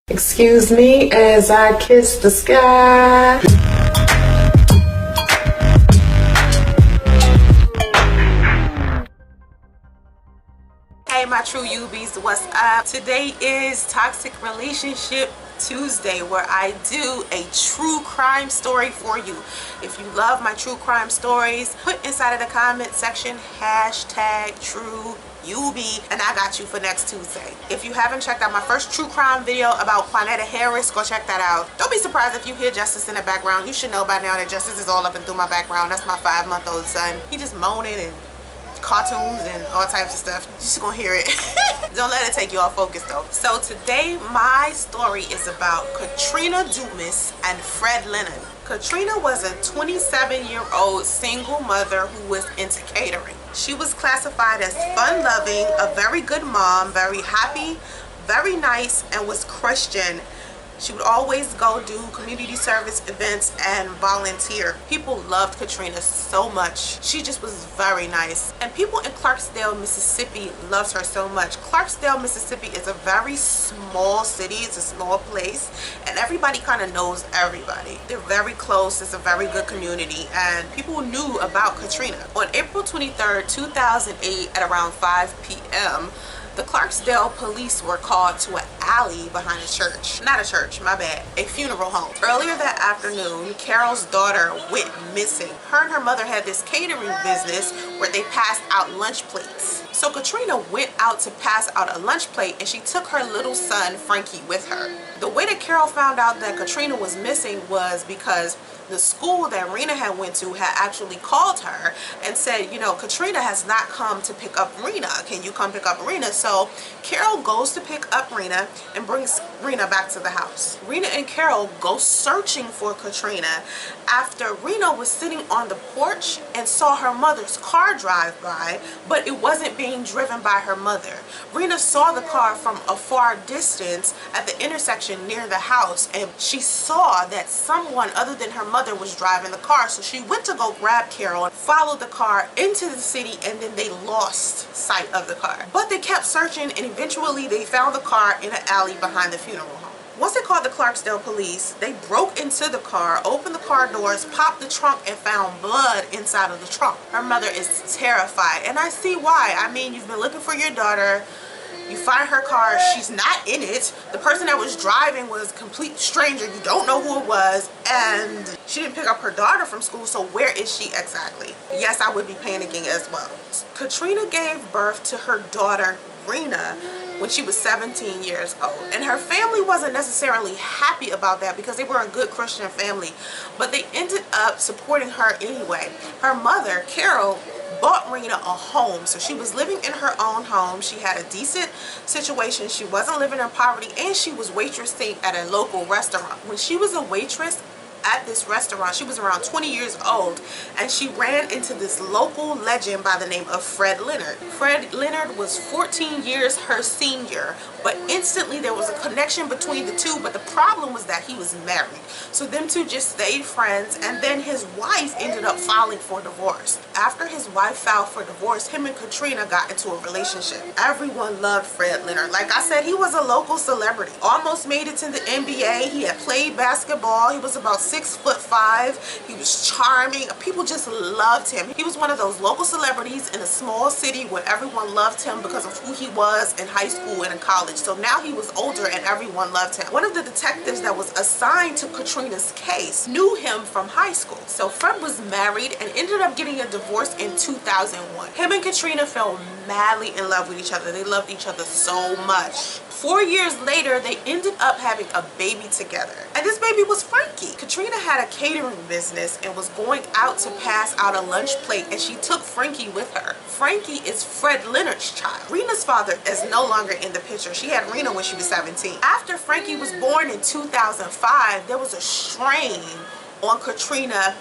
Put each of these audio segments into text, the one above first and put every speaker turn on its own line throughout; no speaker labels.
Excuse me as I kiss the sky. Hey my true UBs, what's up? Today is Toxic Relationship Tuesday, where I do a true crime story for you. If you love my true crime stories, put inside of the comment section #TrueUB and I got you for next Tuesday. If you haven't checked out my first true crime video about Quanetta Harris, go check that out. Don't be surprised if you hear Justice in the background. You should know by now that Justice is all up and through my background. That's my 5-month-old son. He just moaning and cartoons and all types of stuff. You're just gonna hear it. Don't let it take you off focus though. So today my story is about Katrina and Fred Leonard. Katrina was a 27-year-old single mother who was into catering. She was classified as fun-loving, a very good mom, very happy, very nice, and was Christian. She would always go do community service events and volunteer. People loved Katrina so much. She just was very nice. And people in Clarksdale, Mississippi loved her so much. Clarksdale, Mississippi is a very small city. It's a small place. And everybody kind of knows everybody. They're very close. It's a very good community. And people knew about Katrina. On April 23rd, 2008 at around 5 p.m., the Clarksdale police were called to an alley behind a church. Not a church, my bad. A funeral home. Earlier that afternoon, Carol's daughter went missing. Her and her mother had this catering business where they passed out lunch plates. So Katrina went out to pass out a lunch plate and she took her little son, Frankie, with her. The way that Carol found out that Katrina was missing was because the school that Rena had went to had actually called her and said, you know, Katrina has not come to pick up Rena. Can you come pick up Rena? So Carol goes to pick up Rena and brings Rena back to the house. Rena and Carol go searching for Katrina after Rena was sitting on the porch and saw her mother's car drive by, but it wasn't being driven by her mother. Rena saw the car from a far distance at the intersection near the house, and she saw that someone other than her mother was driving the car. So she went to go grab Carol and followed the car into the city, and then they lost sight of the car. But they kept searching and eventually they found the car in an alley behind the funeral home. Once they called the Clarksdale police, they broke into the car, opened the car doors, popped the trunk, and found blood inside of the trunk. Her mother is terrified, and I see why. I mean, you've been looking for your daughter. You find her car, she's not in it. The person that was driving was a complete stranger. You don't know who it was. And she didn't pick up her daughter from school, so where is she exactly? Yes, I would be panicking as well. Katrina gave birth to her daughter, Rena, when she was 17 years old. And her family wasn't necessarily happy about that because they were a good Christian family. But they ended up supporting her anyway. Her mother, Carol, bought Rena a home. So she was living in her own home. She had a decent situation. She wasn't living in poverty, and she was waitressing at a local restaurant. When she was a waitress at this restaurant, she was around 20 years old, and she ran into this local legend by the name of Fred Leonard. Fred Leonard was 14 years her senior, but instantly there was a connection between the two, but the problem was that he was married. So them two just stayed friends, and then his wife ended up filing for divorce. After his wife filed for divorce, him and Katrina got into a relationship. Everyone loved Fred Leonard. Like I said, he was a local celebrity. Almost made it to the NBA. He had played basketball. He was about 6'5". He was charming. People just loved him. He was one of those local celebrities in a small city where everyone loved him because of who he was in high school and in college. So now he was older and everyone loved him. One of the detectives that was assigned to Katrina's case knew him from high school. So Fred was married and ended up getting a divorce in 2001. Him and Katrina fell madly in love with each other. They loved each other so much. 4 years later, they ended up having a baby together. And this baby was Frankie. Katrina had a catering business and was going out to pass out a lunch plate, and she took Frankie with her. Frankie is Fred Leonard's child. Rena's father is no longer in the picture. She had Rena when she was 17. After Frankie was born in 2005, there was a strain on Katrina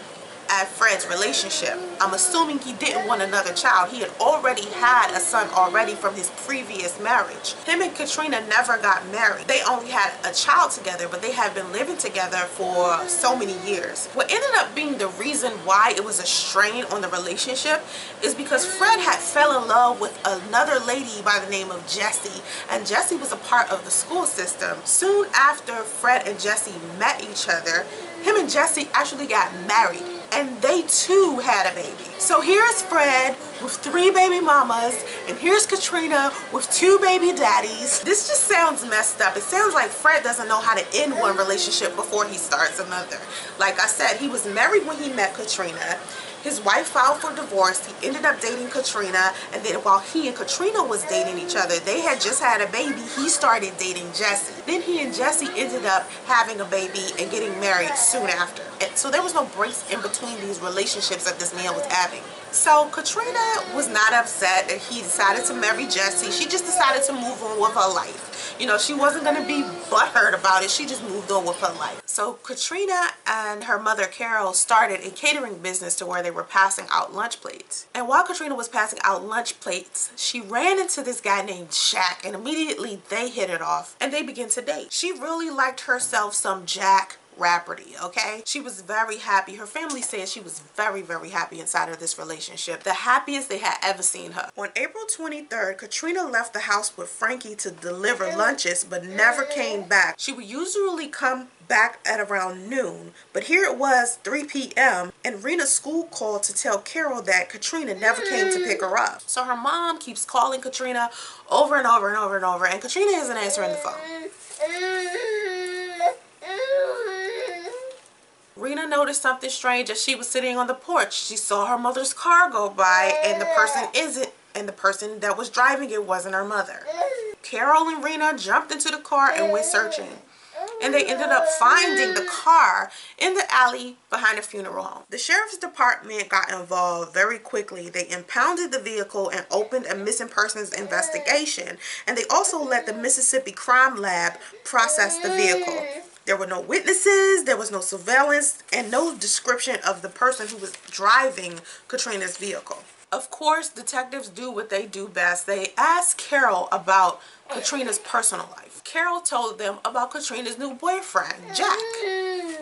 at Fred's relationship. I'm assuming he didn't want another child. He had already had a son already from his previous marriage. Him and Katrina never got married. They only had a child together, but they had been living together for so many years. What ended up being the reason why it was a strain on the relationship is because Fred had fell in love with another lady by the name of Jessie, and Jessie was a part of the school system. Soon after Fred and Jessie met each other, him and Jessie actually got married, and they too had a baby. So here's Fred with 3 baby mamas, and here's Katrina with 2 baby daddies. This just sounds messed up. It sounds like Fred doesn't know how to end one relationship before he starts another. Like I said, he was married when he met Katrina. His wife filed for divorce. He ended up dating Katrina, and then while he and Katrina was dating each other, they had just had a baby. He started dating Jessie. Then he and Jessie ended up having a baby and getting married soon after. And so there was no breaks in between these relationships that this man was having. So Katrina was not upset that he decided to marry Jessie. She just decided to move on with her life. You know, she wasn't going to be butthurt about it. She just moved on with her life. So Katrina and her mother Carol started a catering business to where they were passing out lunch plates. And while Katrina was passing out lunch plates, she ran into this guy named Jack, and immediately they hit it off and they began to date. She really liked herself some Jack Rafferty, okay? She was very happy. Her family says she was very, very happy inside of this relationship. The happiest they had ever seen her. On April 23rd, Katrina left the house with Frankie to deliver lunches, but never came back. She would usually come back at around noon, but here it was 3 p.m. and Rena's school called to tell Carol that Katrina never came to pick her up. So her mom keeps calling Katrina over and over and over and over, and Katrina isn't answering the phone. Rena noticed something strange as she was sitting on the porch. She saw her mother's car go by, and the person that was driving it wasn't her mother. Carol and Rena jumped into the car and went searching, and they ended up finding the car in the alley behind a funeral home. The sheriff's department got involved very quickly. They impounded the vehicle and opened a missing persons investigation, and they also let the Mississippi Crime Lab process the vehicle. There were no witnesses, there was no surveillance, and no description of the person who was driving Katrina's vehicle. Of course, detectives do what they do best. They asked Carol about Katrina's personal life. Carol told them about Katrina's new boyfriend, Jack.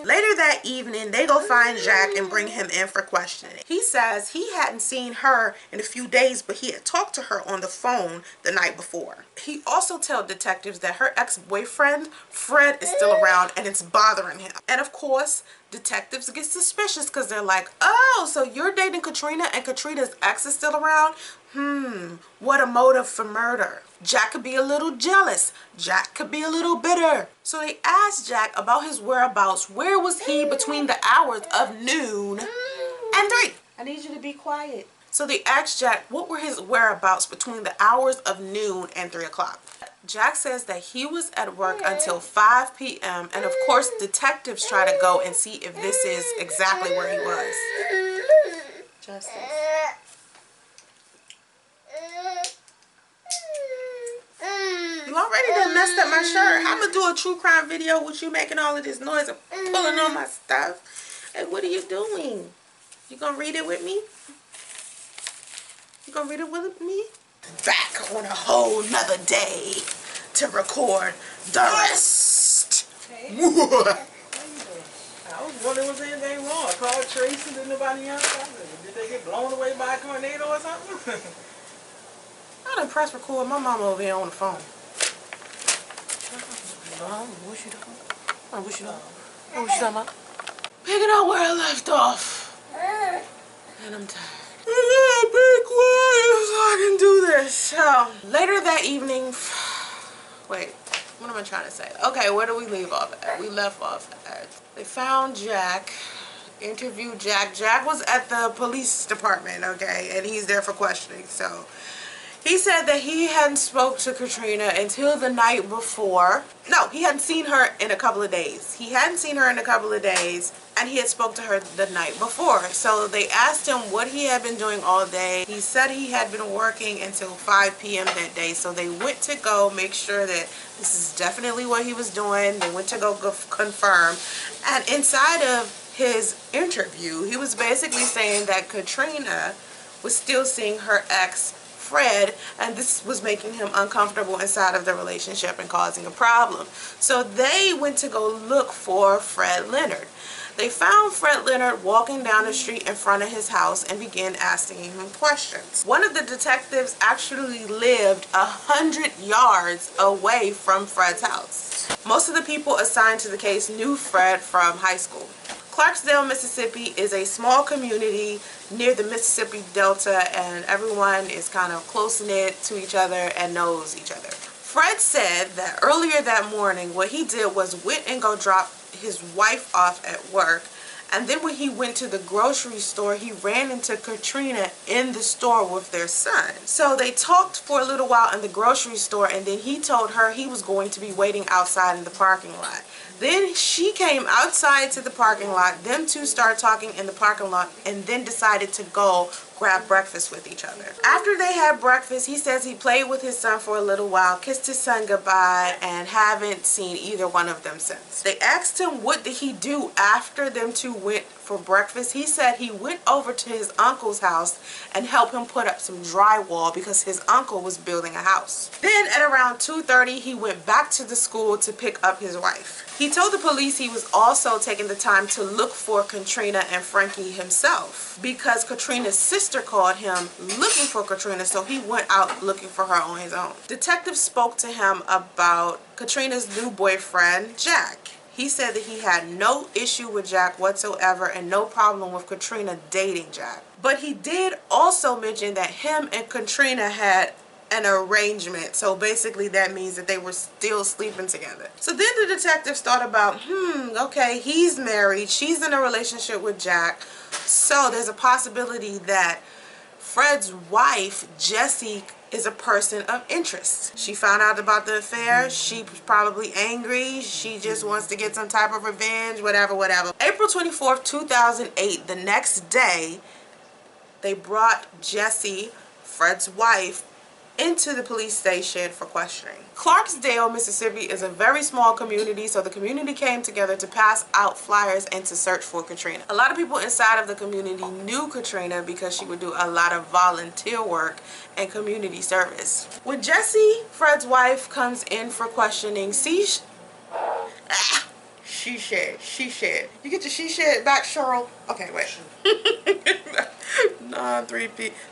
Later that evening, they go find Jack and bring him in for questioning. He says he hadn't seen her in a few days, but he had talked to her on the phone the night before. He also told detectives that her ex-boyfriend, Fred, is still around and it's bothering him. And of course, detectives get suspicious because they're like, oh, so you're dating Katrina and Katrina's ex is still around? What a motive for murder. Jack could be a little jealous. Jack could be a little bitter. So they asked Jack about his whereabouts. Where was he between the hours of noon and 3? I need you to be quiet. So they asked Jack what were his whereabouts between the hours of noon and 3 o'clock. Jack says that he was at work until 5 p.m. and of course detectives try to go and see if this is exactly where he was. Justice. You already done messed up my shirt. I'm gonna do a true crime video with you making all of this noise and pulling on my stuff. Hey, what are you doing? You gonna read it with me? You gonna read it with me? Back on a whole nother day to record the rest.
Hey. I was wondering was anything wrong. I called Tracy, did nobody else? Did they get blown away by a tornado or something?
I done press record. My mama over here on the phone. What you doing? What you doing? What you talking about? Picking up where I left off. And I'm tired. Be quiet so I can do this. So later that evening, wait, what am I trying to say? Okay, where do we leave off at? We left off at, they found Jack, interviewed Jack. Jack was at the police department, okay, and he's there for questioning. So he said that he hadn't spoke to Katrina until the night before. No, he hadn't seen her in a couple of days. He hadn't seen her in a couple of days, and he had spoke to her the night before. So they asked him what he had been doing all day. He said he had been working until 5 p.m. that day. So they went to go make sure that this is definitely what he was doing. They went to go confirm. And inside of his interview, he was basically saying that Katrina was still seeing her ex Fred, and this was making him uncomfortable inside of the relationship and causing a problem. So they went to go look for Fred Leonard. They found Fred Leonard walking down the street in front of his house and began asking him questions. One of the detectives actually lived 100 yards away from Fred's house. Most of the people assigned to the case knew Fred from high school. Clarksdale, Mississippi is a small community near the Mississippi Delta, and everyone is kind of close-knit to each other and knows each other. Fred said that earlier that morning what he did was went and go drop his wife off at work, and then when he went to the grocery store he ran into Katrina in the store with their son. So they talked for a little while in the grocery store, and then he told her he was going to be waiting outside in the parking lot. Then she came outside to the parking lot. Them two started talking in the parking lot and then decided to go grab breakfast with each other. After they had breakfast, he says he played with his son for a little while, kissed his son goodbye, and haven't seen either one of them since. They asked him what did he do after them two went for breakfast. He said he went over to his uncle's house and helped him put up some drywall because his uncle was building a house. Then at around 2:30 he went back to the school to pick up his wife. He told the police he was also taking the time to look for Katrina and Frankie himself because Katrina's sister called him looking for Katrina, so he went out looking for her on his own. Detectives spoke to him about Katrina's new boyfriend, Jack. He said that he had no issue with Jack whatsoever and no problem with Katrina dating Jack. But he did also mention that him and Katrina had an arrangement. So basically that means that they were still sleeping together. So then the detectives thought about, okay, he's married, she's in a relationship with Jack. So there's a possibility that Fred's wife, Jessie, is a person of interest. She found out about the affair. She's probably angry. She just wants to get some type of revenge, whatever. April 24th, 2008, the next day, they brought Jessie, Fred's wife, into the police station for questioning. Clarksdale, Mississippi is a very small community, so the community came together to pass out flyers and to search for Katrina. A lot of people inside of the community knew Katrina because she would do a lot of volunteer work and community service. When Jessie, Fred's wife, comes in for questioning, she shed. You get your she shed back, Cheryl? Okay, wait.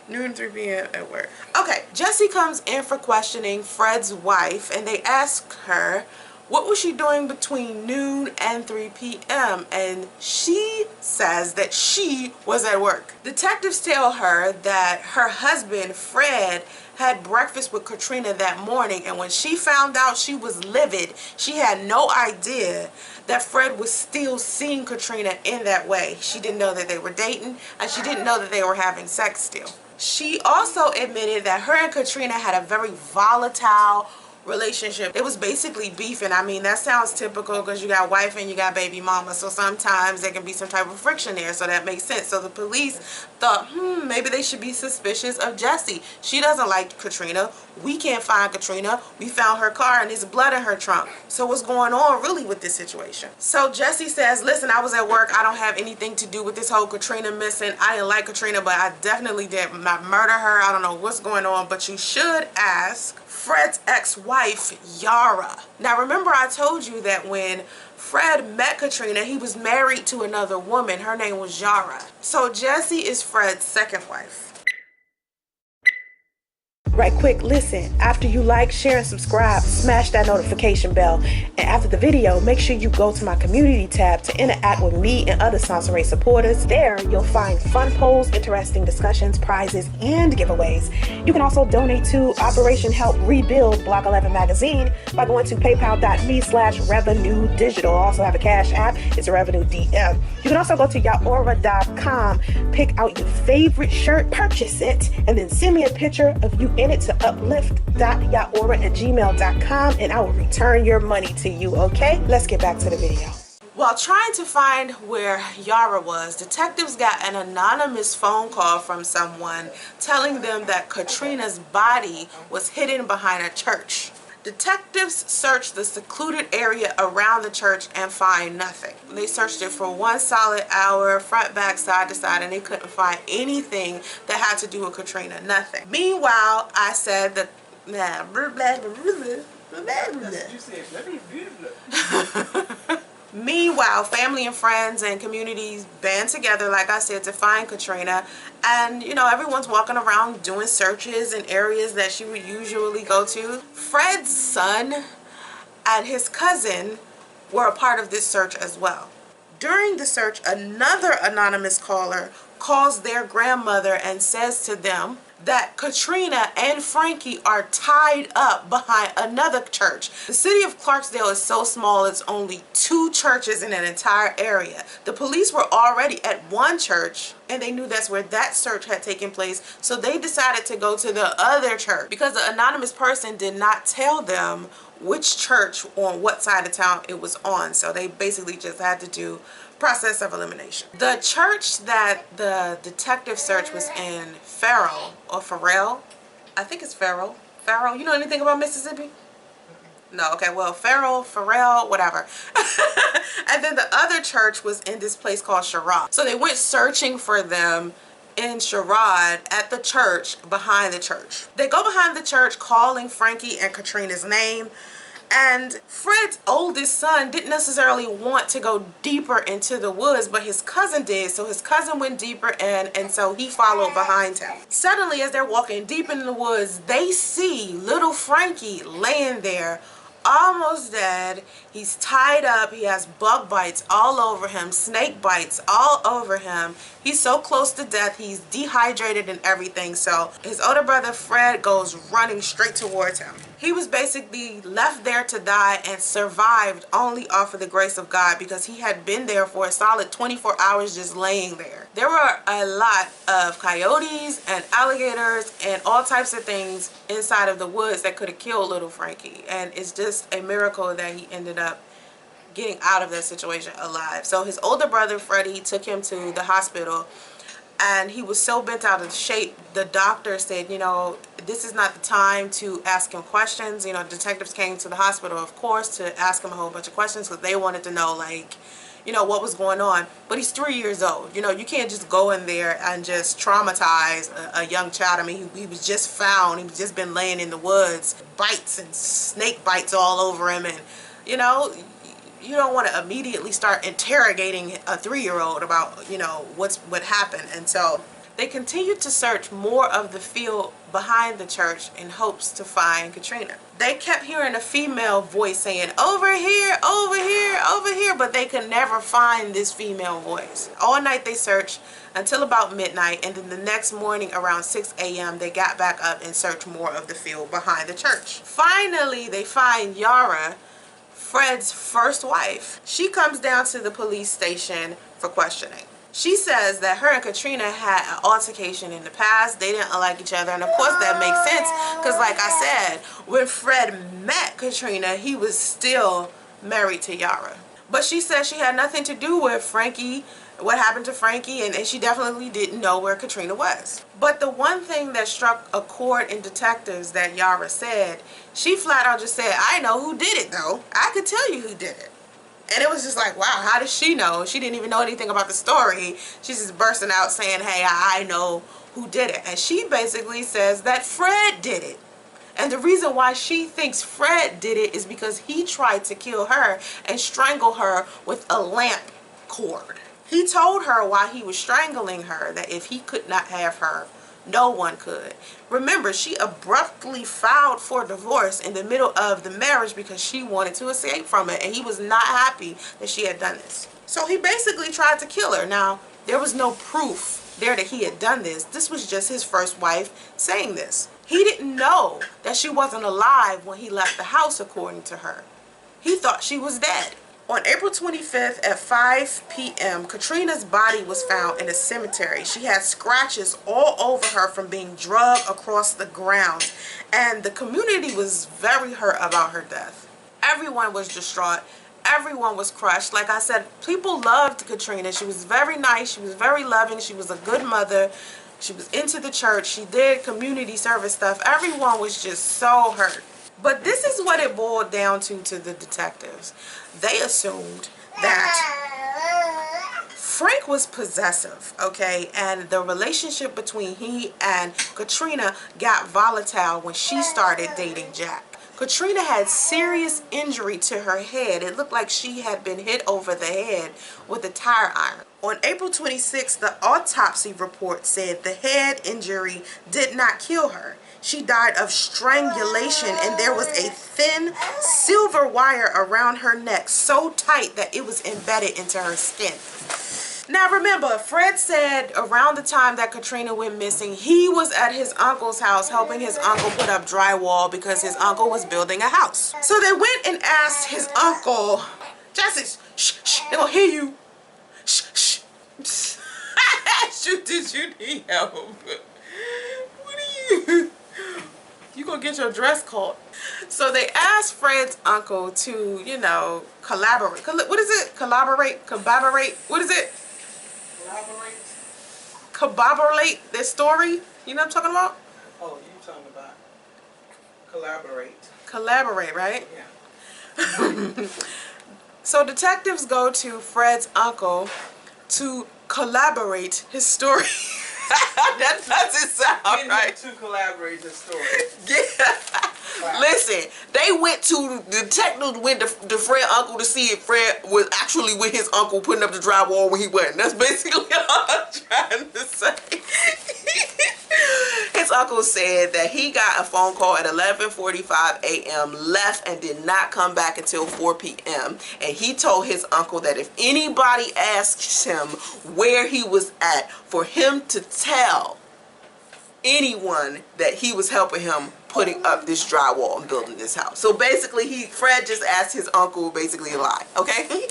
Noon 3 p.m. at work. Okay, Jessie comes in for questioning Fred's wife, and they ask her what was she doing between noon and 3 p.m. and she says that she was at work. Detectives tell her that her husband Fred had breakfast with Katrina that morning, and when she found out, she was livid. She had no idea that Fred was still seeing Katrina in that way. She didn't know that they were dating, and she didn't know that they were having sex still. She also admitted that her and Katrina had a very volatile relationship. It was basically beefing. I mean, that sounds typical because you got wife and you got baby mama, so sometimes there can be some type of friction there, so that makes sense. So the police thought, maybe they should be suspicious of Jessie. She doesn't like Katrina. We can't find Katrina. We found her car and there's blood in her trunk. So what's going on really with this situation? So Jessie says, listen, I was at work. I don't have anything to do with this whole Katrina missing. I didn't like Katrina, but I definitely did not murder her. I don't know what's going on, but you should ask Fred's ex-wife, Yara. Now remember I told you that when Fred met Katrina, he was married to another woman. Her name was Yara. So Jessie is Fred's second wife. Right quick, listen, after you like, share, and subscribe, smash that notification bell. And after the video, make sure you go to my community tab to interact with me and other Sansaray supporters. There, you'll find fun polls, interesting discussions, prizes, and giveaways. You can also donate to Operation Help Rebuild Block 11 magazine by going to paypal.me/revenue digital. I also have a cash app. It's Revenue DM. You can also go to yaora.com, pick out your favorite shirt, purchase it, and then send me a picture of you in it to uplift.yaora@gmail.com, and I will return your money to you, okay? Let's get back to the video. While trying to find where Yara was, detectives got an anonymous phone call from someone telling them that Katrina's body was hidden behind a church. Detectives searched the secluded area around the church and find nothing. They searched it for 1 solid hour, front, back, side to side, and they couldn't find anything that had to do with Katrina. Nothing. Meanwhile, I said that Meanwhile, family and friends and communities band together, like I said, to find Katrina. And, you know, everyone's walking around doing searches in areas that she would usually go to. Fred's son and his cousin were a part of this search as well. During the search, another anonymous caller calls their grandmother and says to them that Katrina and Frankie are tied up behind another church. The city of Clarksdale is so small, it's only 2 churches in an entire area. The police were already at one church and they knew that's where that search had taken place, so they decided to go to the other church because the anonymous person did not tell them which church on what side of town it was on, so they basically just had to do process of elimination. The church that the detective search was in, Farrell, I think it's Farrell. You know anything about Mississippi? No, okay, well, Farrell, whatever. And then the other church was in this place called Sherrod. So they went searching for them in Sherrod at the church behind the church. They go behind the church calling Frankie and Katrina's name. And Fred's oldest son didn't necessarily want to go deeper into the woods, but his cousin did. So his cousin went deeper in, and so he followed behind him. Suddenly, as they're walking deep in the woods, they see little Frankie laying there, almost dead. He's tied up. He has bug bites all over him, snake bites all over him. He's so close to death. He's dehydrated and everything. So his older brother Fred goes running straight towards him. He was basically left there to die and survived only off of the grace of God because he had been there for a solid 24 hours just laying there. There were a lot of coyotes and alligators and all types of things inside of the woods that could have killed little Frankie. And it's just a miracle that he ended up getting out of that situation alive. So his older brother Freddie took him to the hospital, and he was so bent out of shape, the doctor said, you know, this is not the time to ask him questions. You know, detectives came to the hospital, of course, to ask him a whole bunch of questions because they wanted to know, like, you know, what was going on. But he's 3 years old. You know, you can't just go in there and just traumatize a young child. I mean, he was just found. He's just been laying in the woods, bites and snake bites all over him. And, you know, you don't want to immediately start interrogating a 3-year-old about, you know, what happened. And so they continued to search more of the field behind the church in hopes to find Katrina. They kept hearing a female voice saying, over here, over here, over here, but they could never find this female voice. All night they searched until about midnight, and then the next morning around 6 a.m. they got back up and searched more of the field behind the church. Finally, they find Yara, Fred's first wife. She comes down to the police station for questioning. She says that her and Katrina had an altercation in the past. They didn't like each other, and of course that makes sense because, like I said, when Fred met Katrina, he was still married to Yara. But she said she had nothing to do with Frankie, what happened to Frankie, and she definitely didn't know where Katrina was. But the one thing that struck a chord in detectives that Yara said, she flat out just said, I know who did it though. I could tell you who did it. And it was just like, wow, how does she know? She didn't even know anything about the story. She's just bursting out saying, hey, I know who did it. And she basically says that Fred did it. And the reason why she thinks Fred did it is because he tried to kill her and strangle her with a lamp cord. He told her while he was strangling her that if he could not have her, no one could. Remember, she abruptly filed for divorce in the middle of the marriage because she wanted to escape from it, and he was not happy that she had done this. So he basically tried to kill her. Now, there was no proof there that he had done this. This was just his first wife saying this. He didn't know that she wasn't alive when he left the house, according to her. He thought she was dead. On April 25th at 5 p.m., Katrina's body was found in a cemetery. She had scratches all over her from being dragged across the ground, and the community was very hurt about her death. Everyone was distraught. Everyone was crushed. Like I said, people loved Katrina. She was very nice. She was very loving. She was a good mother. She was into the church. She did community service stuff. Everyone was just so hurt. But this is what it boiled down to the detectives. They assumed that Frank was possessive, okay? And the relationship between he and Katrina got volatile when she started dating Jack. Katrina had serious injury to her head. It looked like she had been hit over the head with a tire iron. On April 26th, the autopsy report said the head injury did not kill her. She died of strangulation, and there was a thin silver wire around her neck so tight that it was embedded into her skin. Now remember, Fred said around the time that Katrina went missing, he was at his uncle's house helping his uncle put up drywall because his uncle was building a house. So they went and asked his uncle, Jesse, shh, shh, they gonna hear you. Shh, shh. Did you need help? What are you? You gonna get your dress caught. So they asked Fred's uncle to, you know, collaborate. What is it? Collaborate? What is it? Collaborate their story. You know what I'm talking about?
Oh, you talking about collaborate.
Collaborate, right?
Yeah.
So detectives go to Fred's uncle to collaborate his story. That doesn't sound right.
To collaborate the story.
Yeah. Listen, they went to, the detectives went to Fred's uncle to see if Fred was actually with his uncle putting up the drywall when he wasn't. That's basically all I'm trying to say. His uncle said that he got a phone call at 11:45 a.m., left and did not come back until 4 p.m. And he told his uncle that if anybody asks him where he was at, for him to tell anyone that he was helping him putting up this drywall and building this house. So basically, Fred just asked his uncle basically a lie, okay?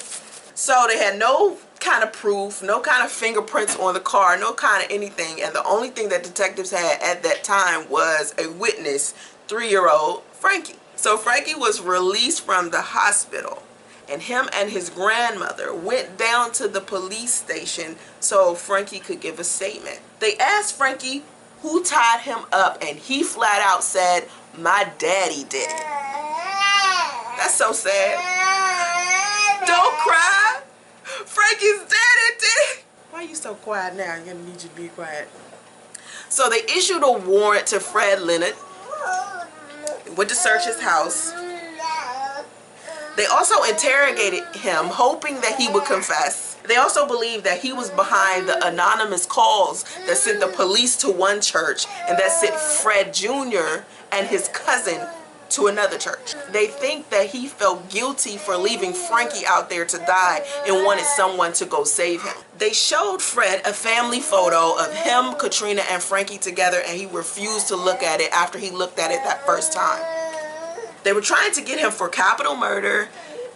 So they had no kind of proof, no kind of fingerprints on the car, no kind of anything. And the only thing that detectives had at that time was a witness, 3-year-old Frankie. So Frankie was released from the hospital, and him and his grandmother went down to the police station so Frankie could give a statement. They asked Frankie who tied him up, and he flat out said, "My daddy did it." That's so sad. Don't cry. Frankie's daddy did it. Why are you so quiet now? I'm gonna need you to be quiet. So they issued a warrant to Fred Leonard. They went to search his house. They also interrogated him, hoping that he would confess. They also believed that he was behind the anonymous calls that sent the police to one church and that sent Fred Jr. and his cousin to another church. They think that he felt guilty for leaving Frankie out there to die and wanted someone to go save him. They showed Fred a family photo of him, Katrina, and Frankie together, and he refused to look at it after he looked at it that first time. They were trying to get him for capital murder,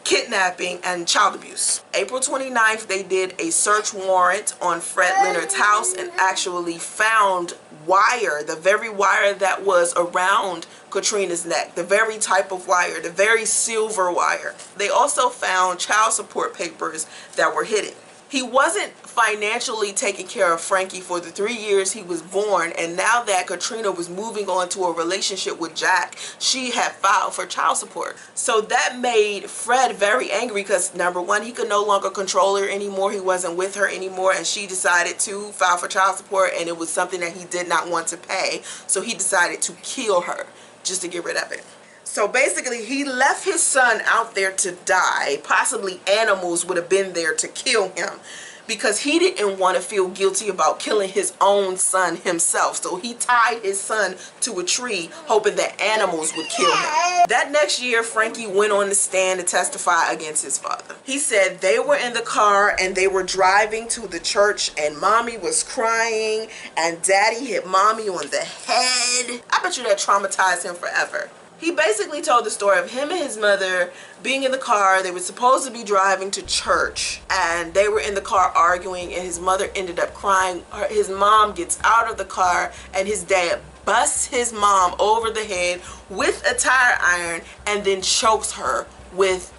kidnapping, and child abuse. April 29th, they did a search warrant on Fred Leonard's house and actually found wire, the very wire that was around Katrina's neck, the very type of wire, the very silver wire. They also found child support papers that were hidden. He wasn't financially taking care of Frankie for the 3 years he was born, and now that Katrina was moving on to a relationship with Jack, she had filed for child support. So that made Fred very angry because, number one, he could no longer control her anymore. He wasn't with her anymore, and she decided to file for child support, and it was something that he did not want to pay. So he decided to kill her just to get rid of it. So basically, he left his son out there to die. Possibly animals would have been there to kill him because he didn't want to feel guilty about killing his own son himself. So he tied his son to a tree, hoping that animals would kill him. That next year, Frankie went on the stand to testify against his father. He said they were in the car and they were driving to the church, and mommy was crying and daddy hit mommy on the head. I bet you that traumatized him forever. He basically told the story of him and his mother being in the car. They were supposed to be driving to church, and they were in the car arguing, and his mother ended up crying. His mom gets out of the car, and his dad busts his mom over the head with a tire iron and then chokes her with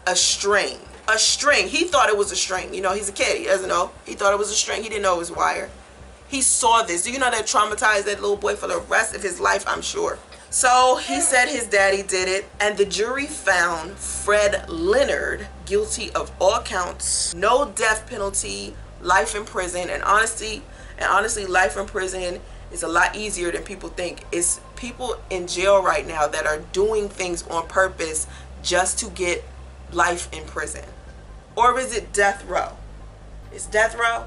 a string. A string. He thought it was a string. You know, he's a kid. He doesn't know. He thought it was a string. He didn't know it was wire. He saw this. Do you know that traumatized that little boy for the rest of his life? I'm sure. So he said his daddy did it, and the jury found Fred Leonard guilty of all counts, no death penalty, life in prison. And honestly, life in prison is a lot easier than people think. It's people in jail right now that are doing things on purpose just to get life in prison. Or is it death row? It's death row?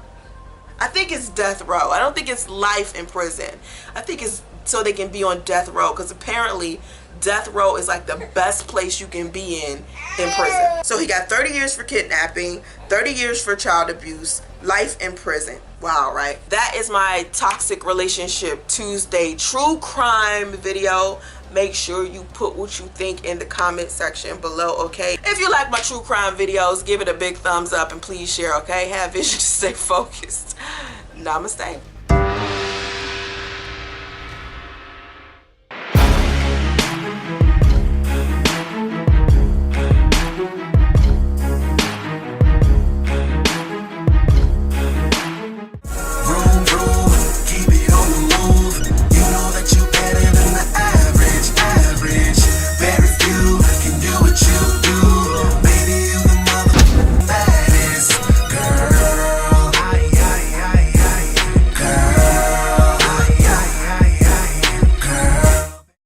I think it's death row. I don't think it's life in prison. I think it's so they can be on death row, because apparently death row is like the best place you can be in prison. So he got 30 years for kidnapping, 30 years for child abuse, life in prison. Wow, right? That is my Toxic Relationship Tuesday true crime video. Make sure you put what you think in the comment section below, okay? If you like my true crime videos, give it a big thumbs up and please share, okay? Have vision to stay focused. Namaste.